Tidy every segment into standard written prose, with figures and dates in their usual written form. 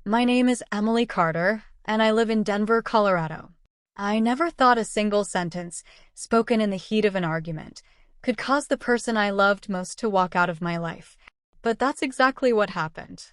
My name is Emily Carter, and I live in Denver, Colorado. I never thought a single sentence, spoken in the heat of an argument, could cause the person I loved most to walk out of my life. But that's exactly what happened.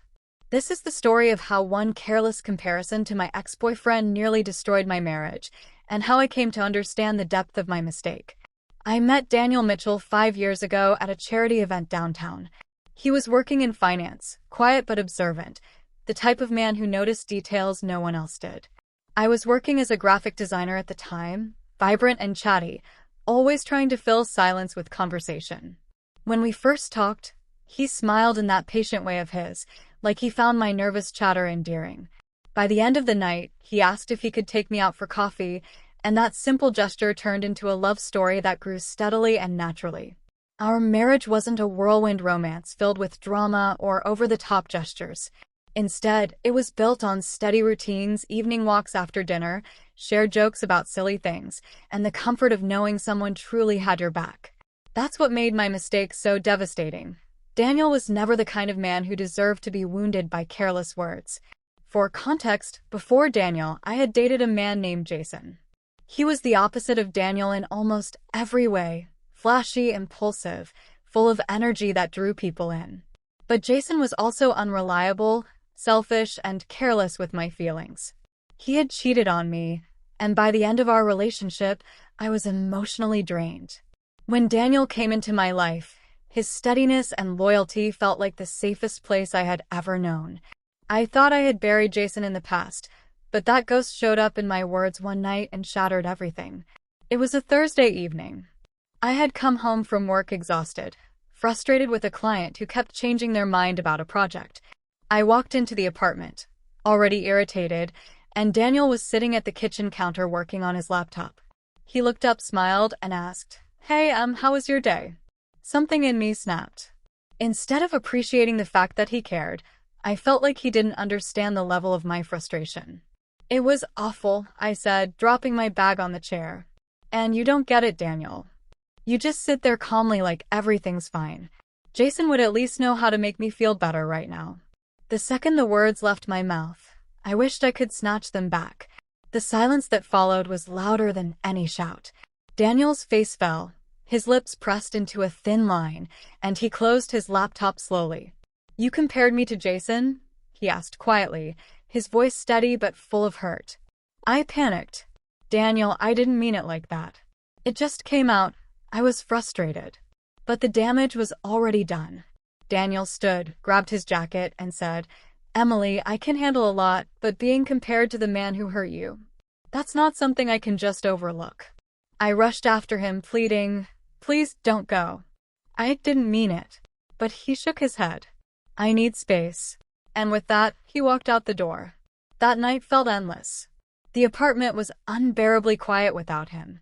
This is the story of how one careless comparison to my ex-boyfriend nearly destroyed my marriage, and how I came to understand the depth of my mistake. I met Daniel Mitchell 5 years ago at a charity event downtown. He was working in finance, quiet but observant, the type of man who noticed details no one else did. I was working as a graphic designer at the time, vibrant and chatty, always trying to fill silence with conversation. When we first talked, he smiled in that patient way of his, like he found my nervous chatter endearing. By the end of the night, he asked if he could take me out for coffee, and that simple gesture turned into a love story that grew steadily and naturally. Our marriage wasn't a whirlwind romance filled with drama or over-the-top gestures. Instead, it was built on steady routines, evening walks after dinner, shared jokes about silly things, and the comfort of knowing someone truly had your back. That's what made my mistake so devastating. Daniel was never the kind of man who deserved to be wounded by careless words. For context, before Daniel, I had dated a man named Jason. He was the opposite of Daniel in almost every way, flashy, impulsive, full of energy that drew people in. But Jason was also unreliable, selfish, and careless with my feelings. He had cheated on me, and by the end of our relationship, I was emotionally drained. When Daniel came into my life, his steadiness and loyalty felt like the safest place I had ever known. I thought I had buried Jason in the past, but that ghost showed up in my words one night and shattered everything. It was a Thursday evening. I had come home from work exhausted, frustrated with a client who kept changing their mind about a project. I walked into the apartment, already irritated, and Daniel was sitting at the kitchen counter working on his laptop. He looked up, smiled, and asked, "Hey, how was your day?" Something in me snapped. Instead of appreciating the fact that he cared, I felt like he didn't understand the level of my frustration. "It was awful," I said, dropping my bag on the chair. "And you don't get it, Daniel. You just sit there calmly like everything's fine. Jason would at least know how to make me feel better right now." The second the words left my mouth, I wished I could snatch them back. The silence that followed was louder than any shout. Daniel's face fell, his lips pressed into a thin line, and he closed his laptop slowly. "You compared me to Jason?" he asked quietly, his voice steady but full of hurt. I panicked. "Daniel, I didn't mean it like that. It just came out. I was frustrated." But the damage was already done. Daniel stood, grabbed his jacket, and said, "Emily, I can handle a lot, but being compared to the man who hurt you, that's not something I can just overlook." I rushed after him, pleading, "Please don't go." I didn't mean it. But he shook his head. "I need space." And with that, he walked out the door. That night felt endless. The apartment was unbearably quiet without him.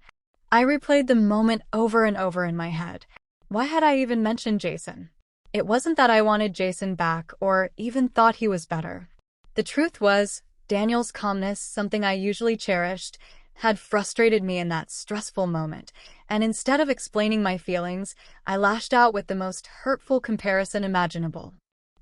I replayed the moment over and over in my head. Why had I even mentioned Jason? It wasn't that I wanted Jason back or even thought he was better. The truth was, Daniel's calmness, something I usually cherished, had frustrated me in that stressful moment, and instead of explaining my feelings, I lashed out with the most hurtful comparison imaginable.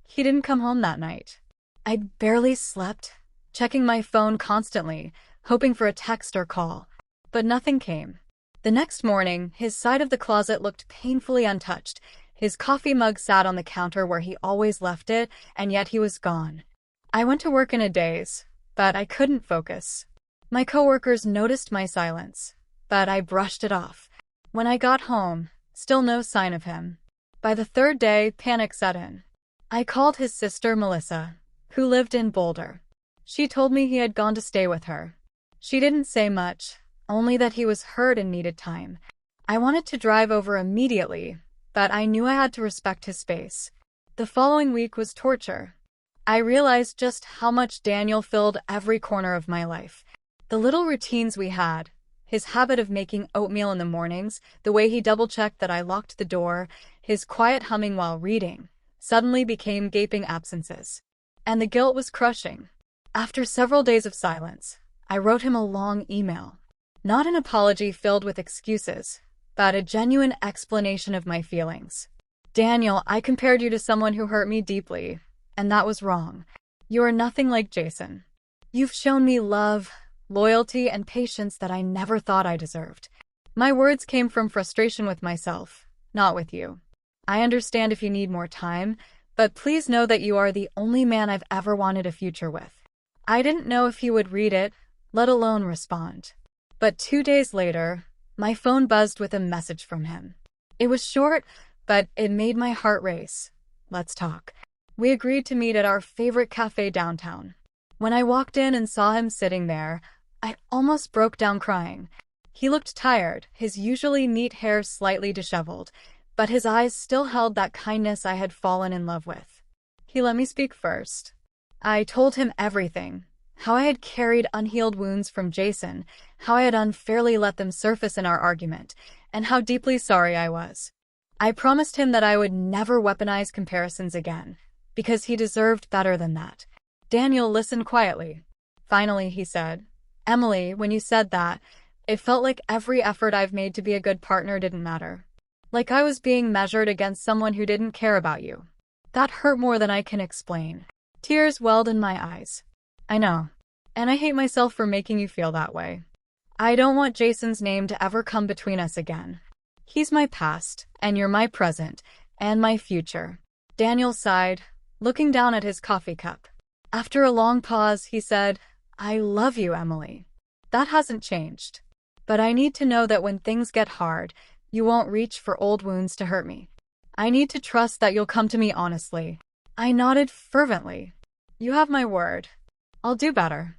He didn't come home that night. I barely slept, checking my phone constantly, hoping for a text or call. But nothing came. The next morning, his side of the closet looked painfully untouched. His coffee mug sat on the counter where he always left it, and yet he was gone. I went to work in a daze, but I couldn't focus. My coworkers noticed my silence, but I brushed it off. When I got home, still no sign of him. By the third day, panic set in. I called his sister, Melissa, who lived in Boulder. She told me he had gone to stay with her. She didn't say much, only that he was hurt and needed time. I wanted to drive over immediately, but I knew I had to respect his space. The following week was torture. I realized just how much Daniel filled every corner of my life. The little routines we had, his habit of making oatmeal in the mornings, the way he double-checked that I locked the door, his quiet humming while reading, suddenly became gaping absences. And the guilt was crushing. After several days of silence, I wrote him a long email. Not an apology filled with excuses, but a genuine explanation of my feelings. "Daniel, I compared you to someone who hurt me deeply, and that was wrong. You are nothing like Jason. You've shown me love, loyalty, and patience that I never thought I deserved. My words came from frustration with myself, not with you. I understand if you need more time, but please know that you are the only man I've ever wanted a future with. I didn't know if he would read it, let alone respond. But 2 days later, my phone buzzed with a message from him. It was short, but it made my heart race. Let's talk. We agreed to meet at our favorite cafe downtown. When I walked in and saw him sitting there, I almost broke down crying. He looked tired, his usually neat hair slightly disheveled, but his eyes still held that kindness I had fallen in love with. He let me speak first. I told him everything. How I had carried unhealed wounds from Jason, how I had unfairly let them surface in our argument, and how deeply sorry I was. I promised him that I would never weaponize comparisons again, because he deserved better than that. Daniel listened quietly. Finally, he said, "Emily, when you said that, it felt like every effort I've made to be a good partner didn't matter. Like I was being measured against someone who didn't care about you. That hurt more than I can explain." Tears welled in my eyes. I know. And I hate myself for making you feel that way. I don't want Jason's name to ever come between us again. He's my past, and you're my present, and my future. Daniel sighed, looking down at his coffee cup. After a long pause, he said, "I love you, Emily. That hasn't changed. But I need to know that when things get hard, you won't reach for old wounds to hurt me. I need to trust that you'll come to me honestly." I nodded fervently. "You have my word. I'll do better.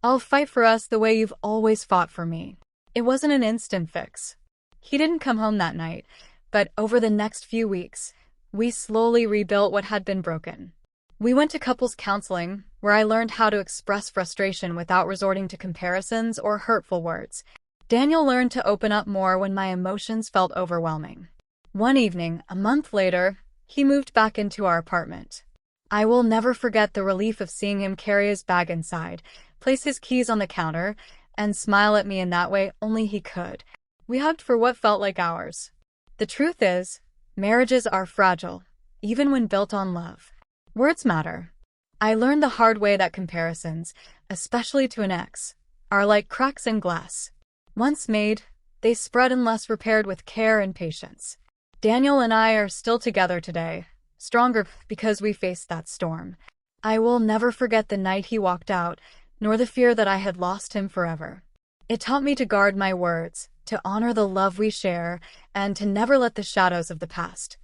I'll fight for us the way you've always fought for me." It wasn't an instant fix. He didn't come home that night, but over the next few weeks, we slowly rebuilt what had been broken. We went to couples counseling, where I learned how to express frustration without resorting to comparisons or hurtful words. Daniel learned to open up more when my emotions felt overwhelming. One evening, a month later, he moved back into our apartment. I will never forget the relief of seeing him carry his bag inside, place his keys on the counter, and smile at me in that way only he could. We hugged for what felt like hours. The truth is, marriages are fragile, even when built on love. Words matter. I learned the hard way that comparisons, especially to an ex, are like cracks in glass. Once made, they spread unless repaired with care and patience. Daniel and I are still together today, stronger because we faced that storm. I will never forget the night he walked out, nor the fear that I had lost him forever. It taught me to guard my words, to honor the love we share, and to never let the shadows of the past